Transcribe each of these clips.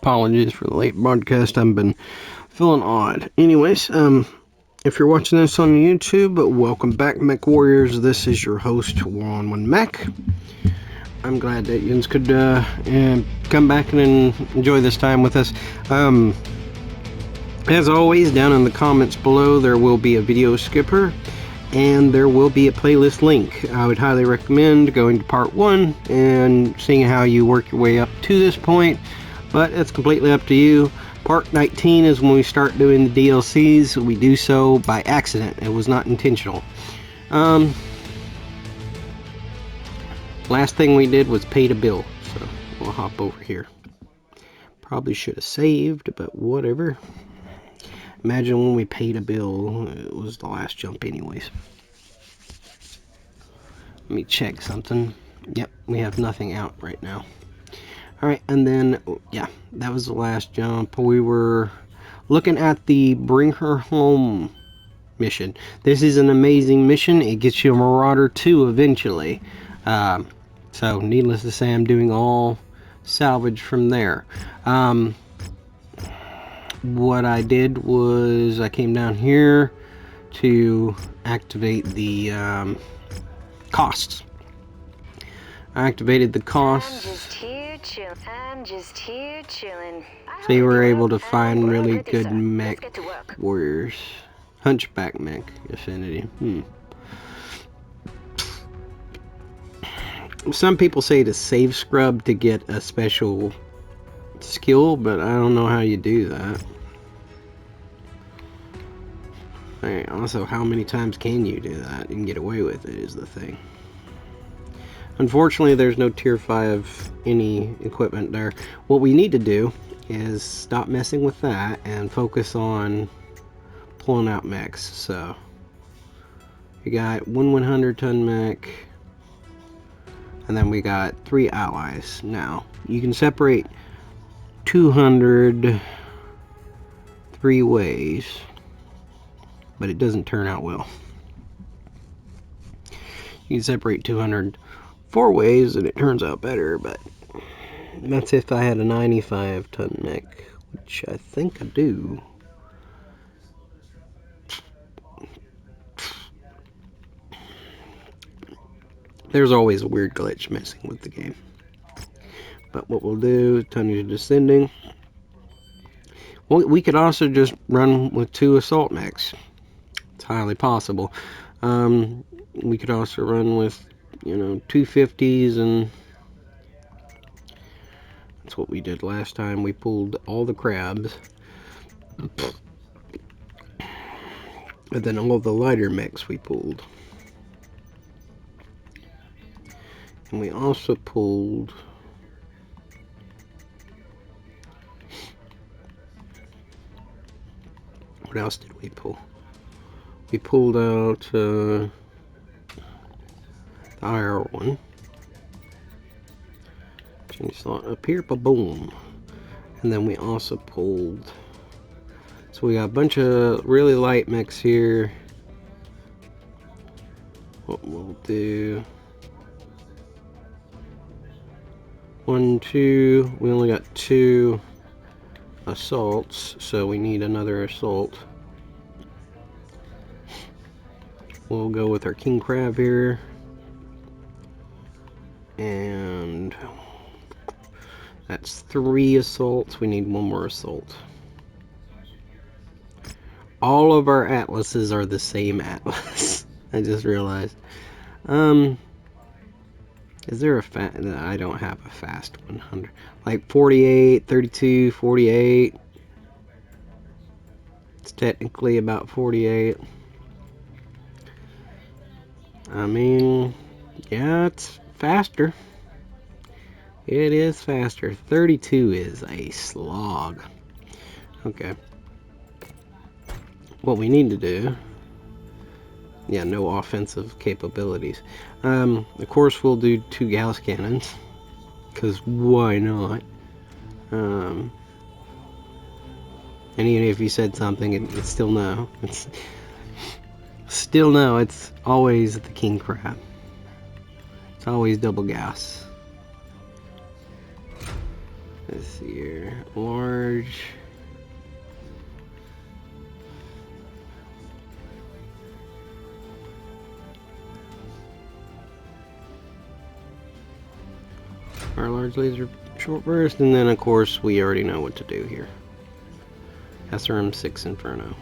Apologies for the late broadcast. I've been feeling odd. Anyways, if you're watching this on YouTube, welcome back, Mech Warriors. This is your host, One Mech. I'm glad that you could come back and enjoy this time with us. As always, down in the comments below, there will be a video skipper, and there will be a playlist link. I would highly recommend going to part 1 and seeing how you work your way up to this point, but it's completely up to you. Part 19 is when we start doing the DLCs. We do so by accident. It was not intentional. Last thing we did was paid a bill, so we'll hop over here. Probably should have saved, but whatever. Imagine when we paid a bill, it was the last jump anyways. Let me check something. Yep, we have nothing out right now. Alright, and then, yeah, that was the last jump. We were looking at the Bring Her Home mission. This is an amazing mission. It gets you a Marauder II eventually. So, needless to say, I'm doing all salvage from there. What I did was I came down here to activate the costs. I activated the costs, so you were able to find really good mech warriors. Hunchback mech affinity. Some people say to save scrub to get a special skill, but I don't know how you do that. Alright, also, how many times can you do that and get away with it is the thing. Unfortunately, there's no tier 5 any equipment there. What we need to do is stop messing with that and focus on pulling out mechs. So, we got one 100-ton mech, and then we got 3 allies. Now, you can separate 200 3 ways, but it doesn't turn out well. You can separate 200 4 ways and it turns out better, but that's if I had a 95-ton mech, which I think I do. There's always a weird glitch messing with the game. But what we'll do, tonnage descending. Well, we could also just run with 2 assault mechs. It's highly possible. We could also run with, 250s, and that's what we did last time. We pulled all the crabs. And then all the lighter mechs we pulled. And we also pulled what else did we pull? We pulled out the IR one. Change slot up here, boom. And then we also pulled. So we got a bunch of really light mechs here. What we'll do. 1, 2. We only got 2 assaults, so we need another assault. We'll go with our king crab here, and that's 3 assaults. We need 1 more assault. All of our atlases are the same atlas. I just realized. Is there a fast? I don't have a fast 100. Like 48, 32, 48. It's technically about 48. I mean, yeah, it's faster. It is faster. 32 is a slog. Okay. What we need to do, yeah, no offensive capabilities. Of course, we'll do 2 Gauss cannons, because why not? And even if you said something, it's still no. It's still no. It's always the king crab. It's always double Gauss. Let's see here. Large. Our large laser short burst, and then of course we already know what to do here. SRM6 Inferno.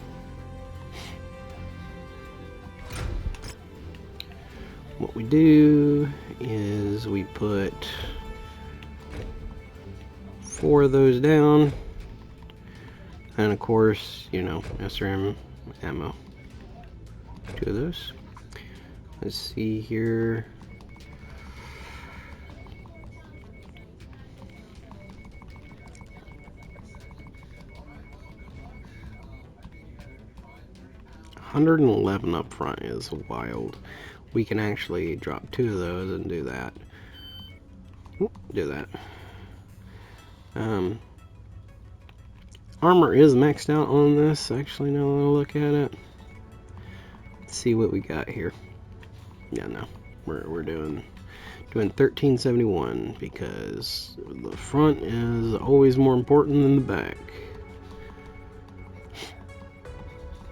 What we do is we put 4 of those down, and of course, you know, SRM ammo. 2 of those. Let's see here. $111 up front is wild. We can actually drop 2 of those and do that. Do that. Armor is maxed out on this. Actually, now that I look at it, let's see what we got here. Yeah, no, we're doing 1371 because the front is always more important than the back.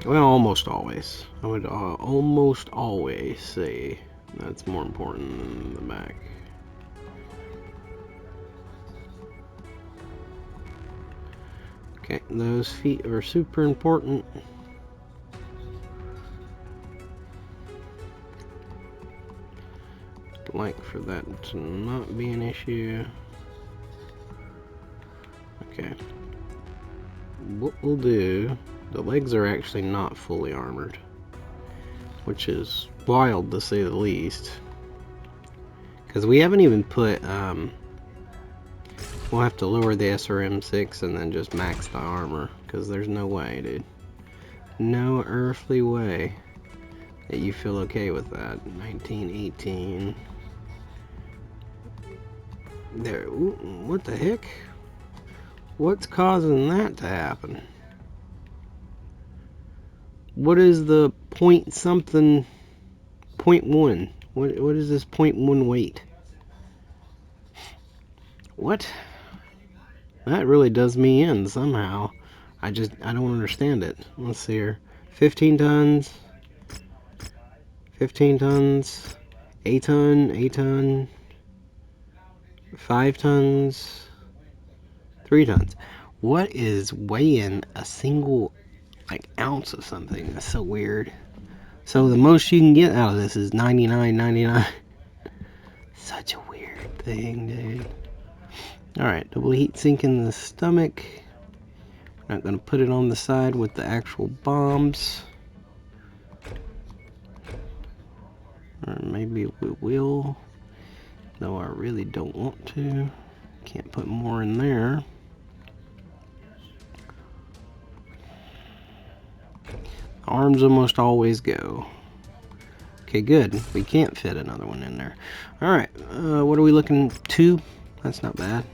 Well, almost always. I would almost always say that's more important than the back. Okay, those feet are super important. Like for that to not be an issue. Okay. What we'll do, the legs are actually not fully armored, which is wild to say the least. Because we haven't even put, we'll have to lower the SRM6 and then just max the armor, because there's no way, dude. No earthly way that you feel okay with that. 1918. There, ooh, what the heck? What's causing that to happen? What is the point something, 0.1? What is this 0.1 weight? What? That really does me in somehow. I don't understand it. Let's see here. 15 tons. 15 tons. A ton. 5 tons. 3 tons. What is weighing a single like ounce of something? That's so weird. So the most you can get out of this is 99.99. Such a weird thing, dude. Alright, double heat sink in the stomach. We're not going to put it on the side with the actual bombs. Or maybe we will. Though I really don't want to. Can't put more in there. Arms almost always go. Okay, good. We can't fit another one in there. Alright, what are we looking? 2? That's not bad.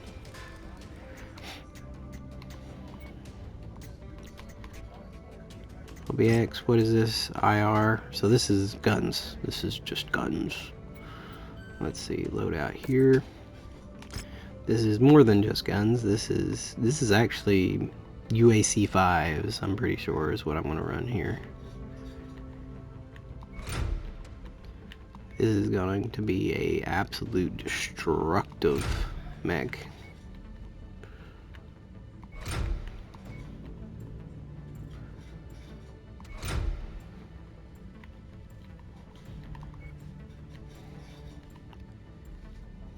OBX, what is this? IR. So this is guns. This is just guns. Let's see, loadout here. This is more than just guns. This is actually UAC5s, I'm pretty sure, is what I'm gonna run here. This is going to be a absolute destructive mech.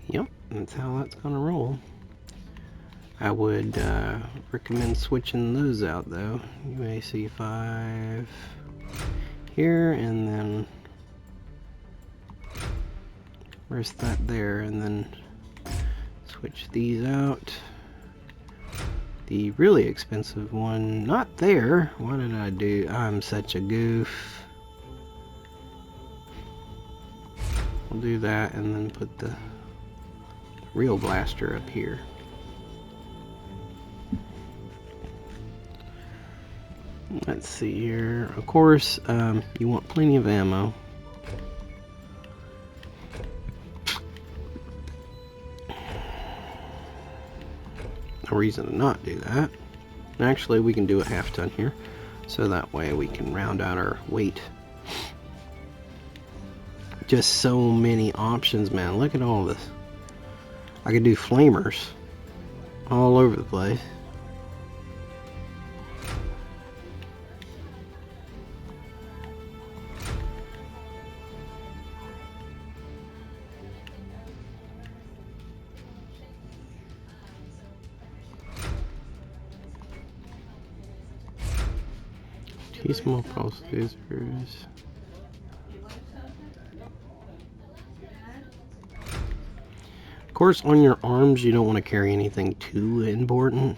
Yep, that's how that's gonna roll. I would recommend switching those out though. UAC5 here, and then where's that there, and then switch these out. The really expensive one, not there. What did I do? I'm such a goof. We'll do that and then put the real blaster up here. Let's see here. Of course, you want plenty of ammo. no reason to not do that. Actually, we can do a half ton here, so that way we can round out our weight. Just so many options, man. Look at all this. I could do flamers all over the place. Two small pulse lasers. Of course, on your arms, you don't want to carry anything too important.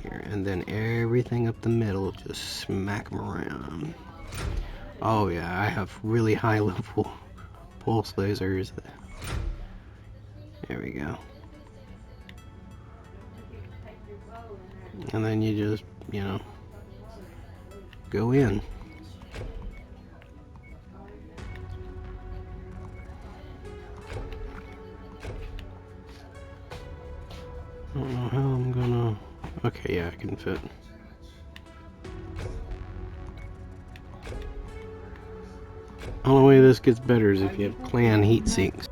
Here, and then everything up the middle, just smack them around. Oh yeah, I have really high level pulse lasers. There we go. And then you just, you know, go in. I don't know how I'm gonna... Okay, yeah, I can fit. Only way this gets better is if you have clan heat sinks.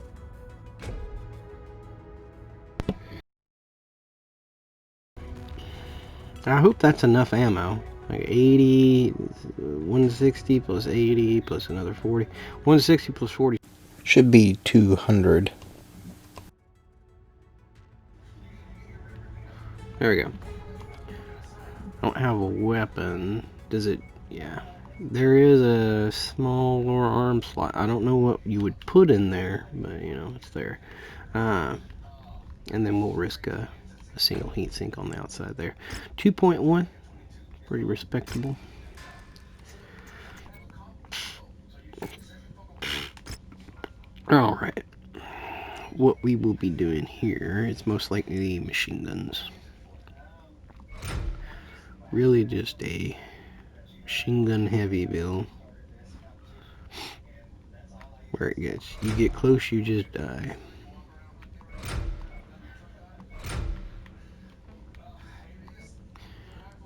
I hope that's enough ammo. Like 80, 160 plus 80 plus another 40. 160 plus 40 should be 200. There we go. I don't have a weapon. Does it? Yeah. There is a small lower arm slot. I don't know what you would put in there, but you know, it's there. And then we'll risk a single heat sink on the outside there. 2.1. Pretty respectable. Alright. What we will be doing here is most likely machine guns. Really just a machine gun heavy build. Where it gets, you get close, you just die.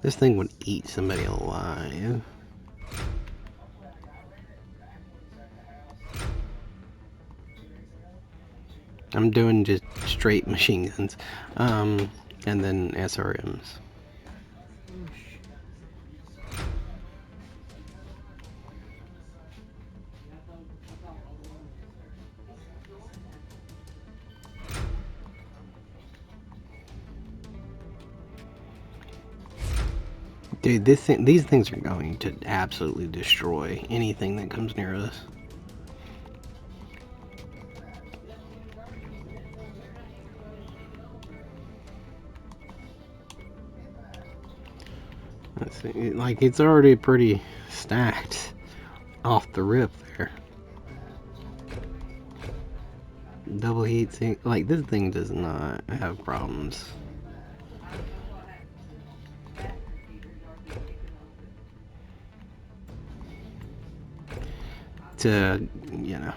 This thing would eat somebody alive. I'm doing just straight machine guns. And then SRMs. Dude, these things are going to absolutely destroy anything that comes near us. Let's see, like it's already pretty stacked off the rip there. Double heat sink, like this thing does not have problems. To, you know,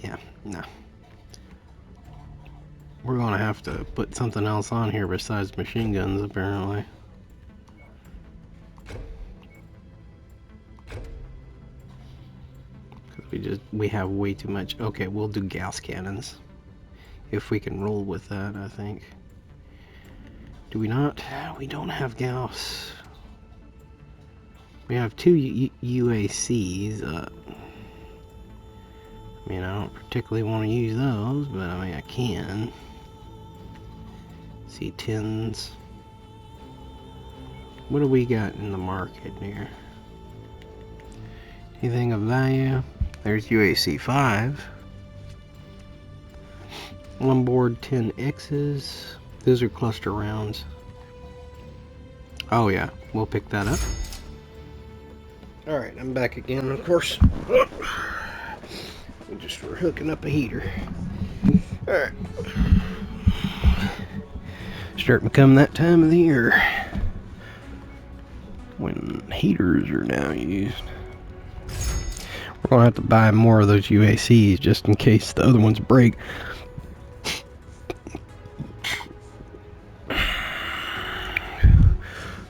yeah, no. We're gonna have to put something else on here besides machine guns, apparently. Because we have way too much. Okay, we'll do gas cannons. If we can roll with that, I think. Do we not? We don't have gas. We have two UACs. I mean, I don't particularly want to use those, but I mean, I can. C10s. What do we got in the market here? Anything of value? There's UAC5. Onboard 10Xs. Those are cluster rounds. Oh yeah, we'll pick that up. Alright, I'm back again, of course. We're hooking up a heater. Alright. Starting to come that time of the year when heaters are now used. We're gonna have to buy more of those UACs just in case the other ones break.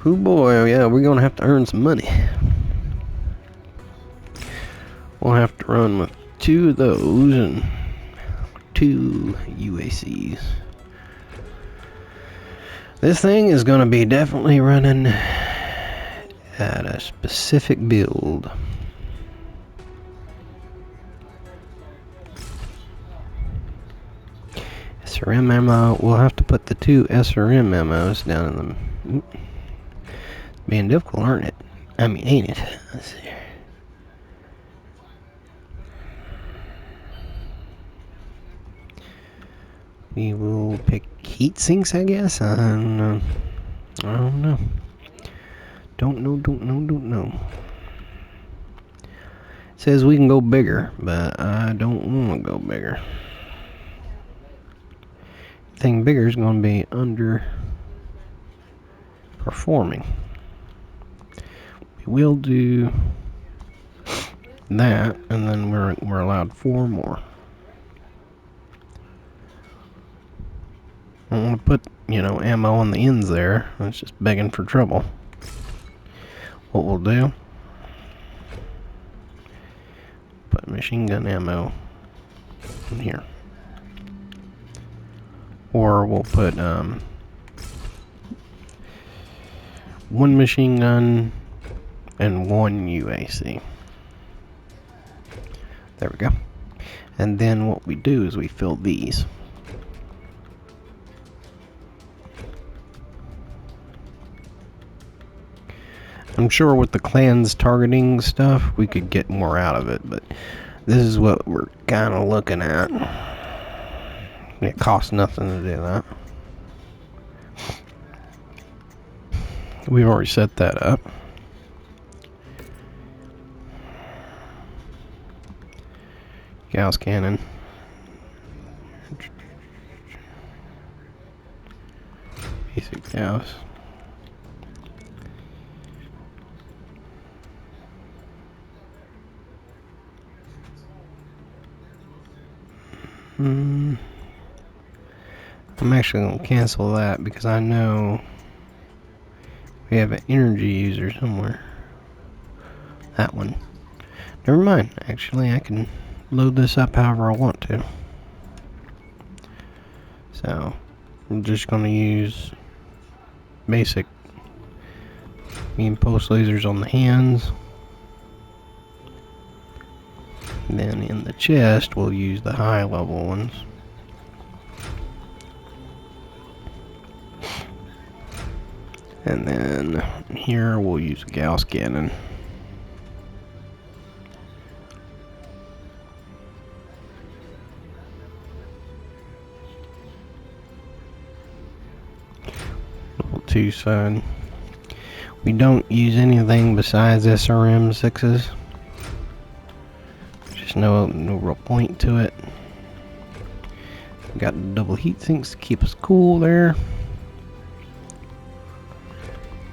Oh boy, yeah, we're gonna have to earn some money. We'll have to run with 2 of those and 2 UACs. This thing is gonna be definitely running at a specific build. SRM ammo, we'll have to put the 2 SRM ammos down in the... Being difficult, aren't it? I mean, ain't it? Let's see here. We will pick heat sinks, I guess? I don't know. I don't know. Don't know. It says we can go bigger, but I don't want to go bigger. Thing bigger is going to be underperforming. We will do that, and then we're allowed 4 more. I don't want to put, you know, ammo on the ends there. That's just begging for trouble. What we'll do, put machine gun ammo in here. Or we'll put 1 machine gun and 1 UAC. There we go. And then what we do is we fill these. I'm sure with the clans targeting stuff, we could get more out of it, but this is what we're kind of looking at. It costs nothing to do that. We've already set that up. Gauss cannon. Basic Gauss. I'm actually going to cancel that because I know we have an energy user somewhere. That one. Never mind. Actually, I can load this up however I want to. So, I'm just going to use basic beam pulse lasers on the hands. And then in the chest, we'll use the high level ones. And then here we'll use a Gauss cannon. Level 2 side. We don't use anything besides SRM6s. There's no real point to it. We got double heat sinks to keep us cool there.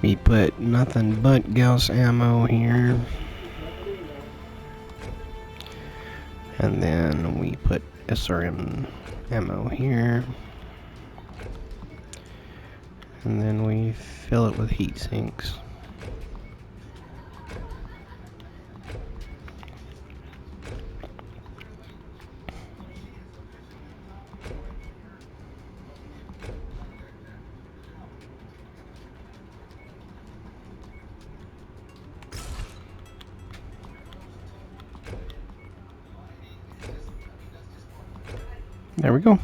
We put nothing but Gauss ammo here. And then we put SRM ammo here. And then we fill it with heat sinks. There we go.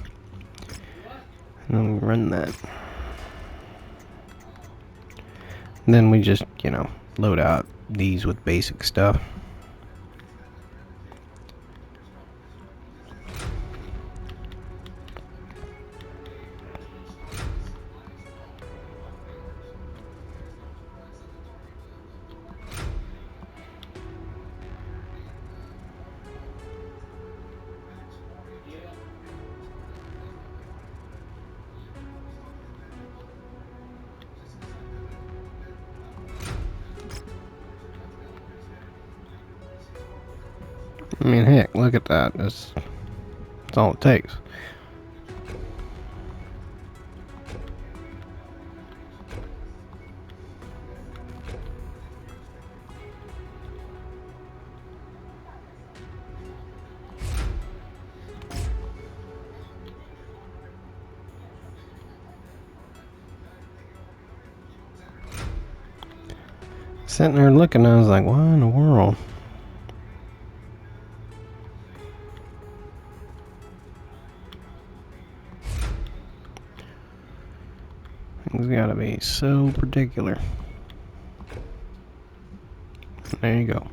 And then we run that. And then we just, you know, load out these with basic stuff. I mean, heck, look at that. That's all it takes. Sitting there looking, I was like, what in the world? Things gotta be so particular. There you go.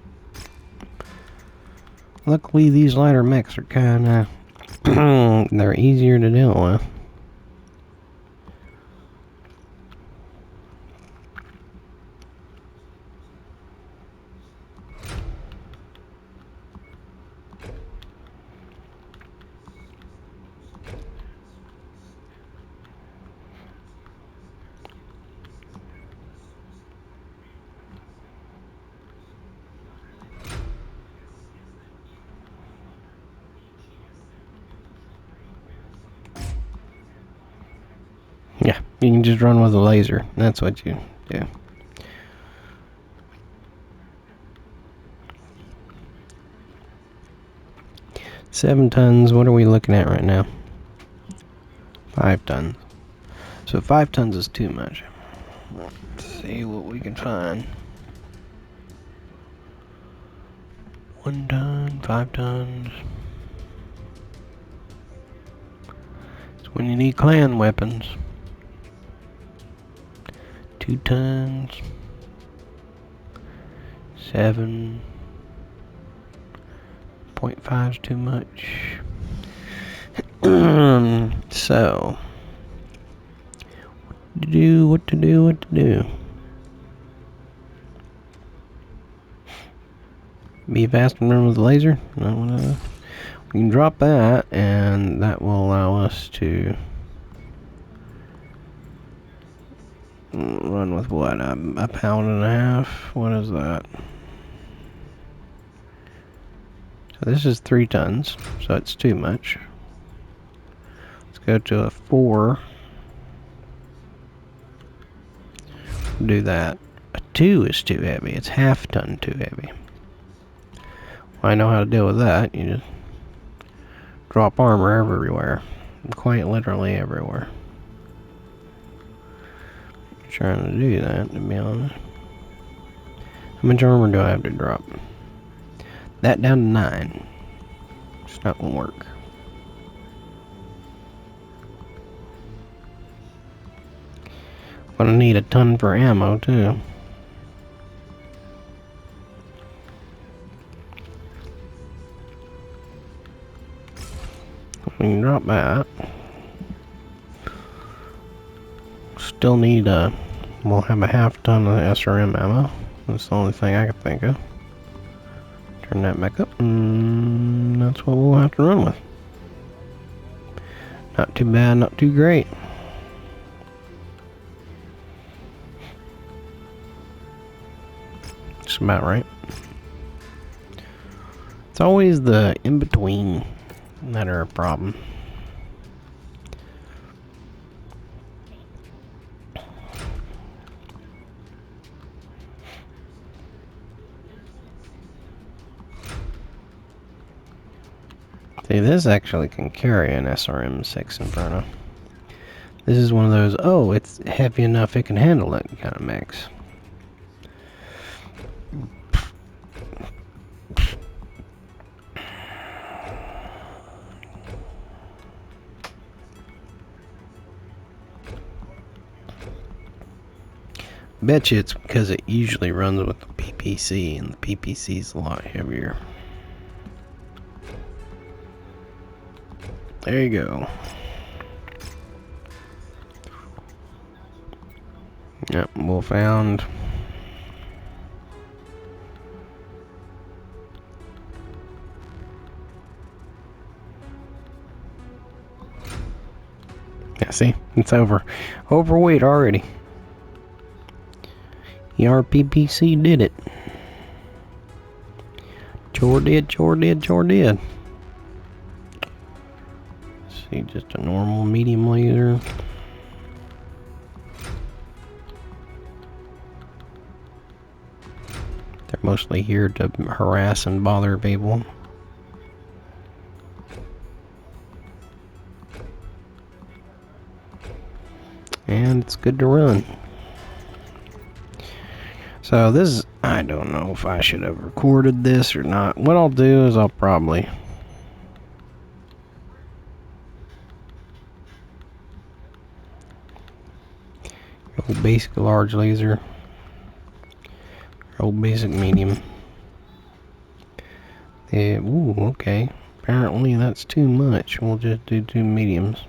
Luckily, these lighter mechs are kinda... they're easier to deal with. Yeah, you can just run with a laser. That's what you do. $7 tons, what are we looking at right now? 5 tons. So 5 tons is too much. Let's see what we can find. 1 ton, 5 tons. It's when you need clan weapons. 2 tons. 7.5 is too much. So, what to do? Be fast and run with the laser? We can drop that, and that will allow us to run with what? A pound and a half? What is that? So this is 3 tons, so it's too much. Let's go to a 4. Do that. A 2 is too heavy. It's half ton too heavy. Well, I know how to deal with that. You just drop armor everywhere. Quite literally everywhere. I'm trying to do that, to be honest. How much armor do I have to drop? That down to 9. It's not gonna work. Gonna need a ton for ammo too. We can drop that. Still need we'll have a half ton of SRM ammo. That's the only thing I can think of. Turn that back up, and that's what we'll have to run with. Not too bad, not too great. It's about right. It's always the in-between that are a problem. See, this actually can carry an SRM6 Inferno. This is one of those, oh, it's heavy enough it can handle that kind of mechs. Bet you it's because it usually runs with the PPC, and the PPC is a lot heavier. There you go. Yep, we found. Yeah, see, it's overweight already. ERPPC did it. Sure did. See, just a normal medium laser. They're mostly here to harass and bother people. And it's good to run. So this is, I don't know if I should have recorded this or not. What I'll do is I'll probably go basic large laser, go basic medium. Ooh, okay. Apparently that's too much. We'll just do 2 mediums.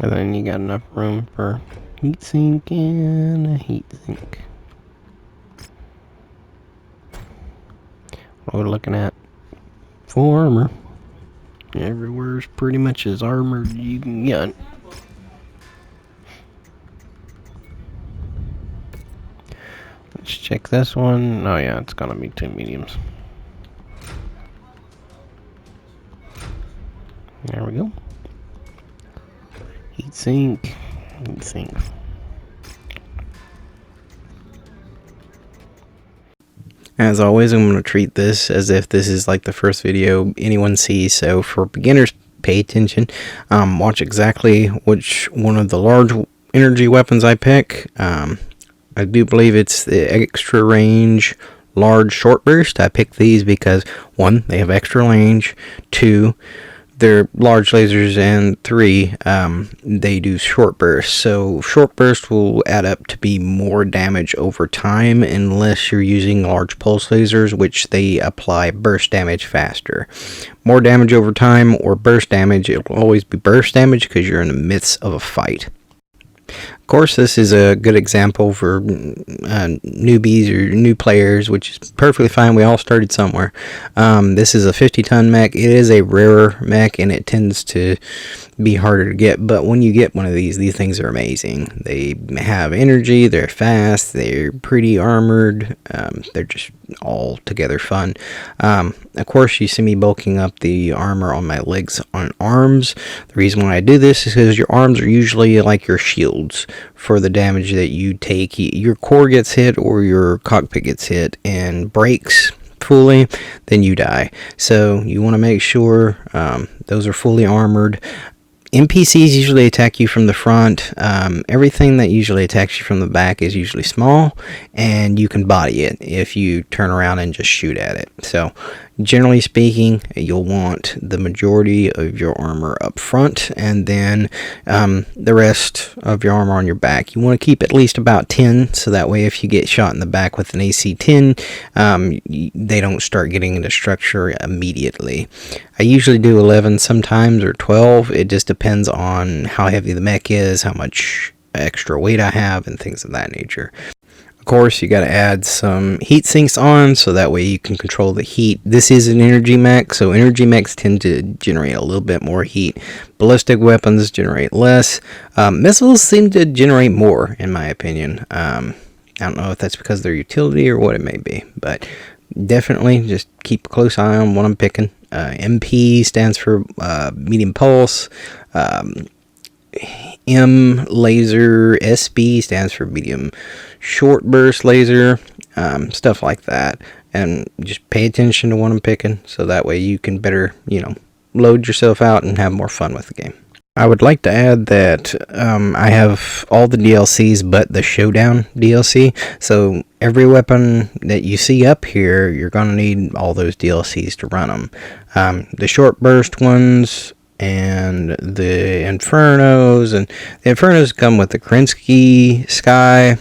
And then you got enough room for heatsink and a heatsink. What we're looking at, full armor. Everywhere's pretty much as armored you can get. Let's check this one. Oh yeah, it's gonna be 2 mediums. There we go. Heatsink. Heatsink. As always, I'm going to treat this as if this is like the first video anyone sees. So for beginners, pay attention. Watch exactly which one of the large energy weapons I pick. I do believe it's the extra range large short burst. I picked these because 1, they have extra range, 2, they're large lasers, and 3, they do short burst. So short burst will add up to be more damage over time unless you're using large pulse lasers, which they apply burst damage faster. More damage over time or burst damage, it will always be burst damage because you're in the midst of a fight. Of course, this is a good example for newbies or new players, which is perfectly fine. We all started somewhere. This is a 50-ton mech. It is a rarer mech, and it tends to be harder to get. But when you get one of these things are amazing. They have energy. They're fast. They're pretty armored. They're just all together fun. Of course, you see me bulking up the armor on my legs on arms. The reason why I do this is because your arms are usually like your shields for the damage that you take. Your core gets hit or your cockpit gets hit and breaks fully, then you die. So you want to make sure those are fully armored. NPCs usually attack you from the front. Everything that usually attacks you from the back is usually small, and you can body it if you turn around and just shoot at it. So generally speaking, you'll want the majority of your armor up front, and then the rest of your armor on your back. You want to keep at least about 10, so that way if you get shot in the back with an AC-10, they don't start getting into structure immediately. I usually do 11 sometimes, or 12. It just depends on how heavy the mech is, how much extra weight I have, and things of that nature. Of course, you got to add some heat sinks on, so that way you can control the heat. This is an energy mech, so energy mechs tend to generate a little bit more heat. Ballistic weapons generate less. Missiles seem to generate more, in my opinion. I don't know if that's because of their utility or what it may be, but definitely just keep a close eye on what I'm picking. MP stands for medium pulse. M laser, SB stands for medium short burst laser, stuff like that. And just pay attention to what I'm picking, so that way you can better, load yourself out and have more fun with the game. I would like to add that I have all the DLCs but the Showdown DLC. So every weapon that you see up here, you're going to need all those DLCs to run them. The short burst ones and the Infernos, and the Infernos come with the Kerensky Sky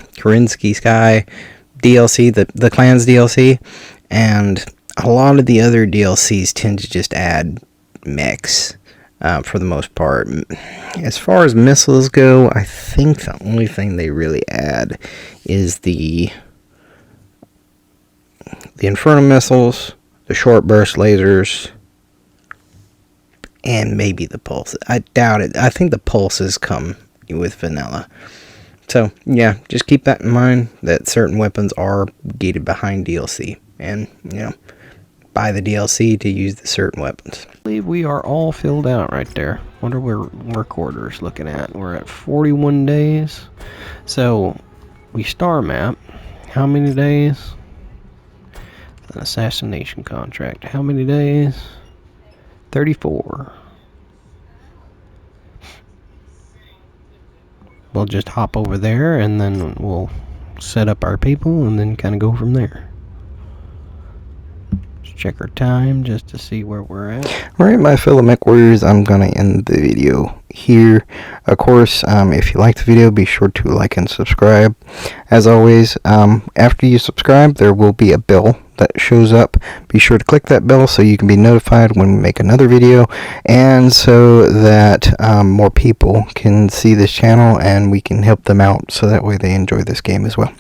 DLC, the Clans DLC, and a lot of the other DLCs tend to just add mechs. For the most part. As far as missiles go, I think the only thing they really add is the Inferno missiles, the short burst lasers, and maybe the pulse. I doubt it. I think the pulses come with vanilla. So yeah, just keep that in mind, that certain weapons are gated behind DLC, and buy the DLC to use the certain weapons. I believe we are all filled out right there. What are we work orders looking at? We're at 41 days. So we star map. How many days? An assassination contract. How many days? 34. We'll just hop over there and then we'll set up our people and then kind of go from there. Let's check our time just to see where we're at. Alright, my fellow mech warriors, I'm gonna end the video here. Of course, if you like the video, be sure to like and subscribe. As always, after you subscribe, there will be a bell that shows up. Be sure to click that bell so you can be notified when we make another video, and so that more people can see this channel and we can help them out so that way they enjoy this game as well.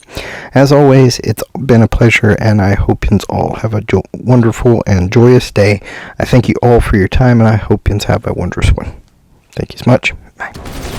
As always, it's been a pleasure, and I hope you all have a wonderful and joyous day. I thank you all for your time, and I hope you have a wondrous one. Thank you so much. Bye.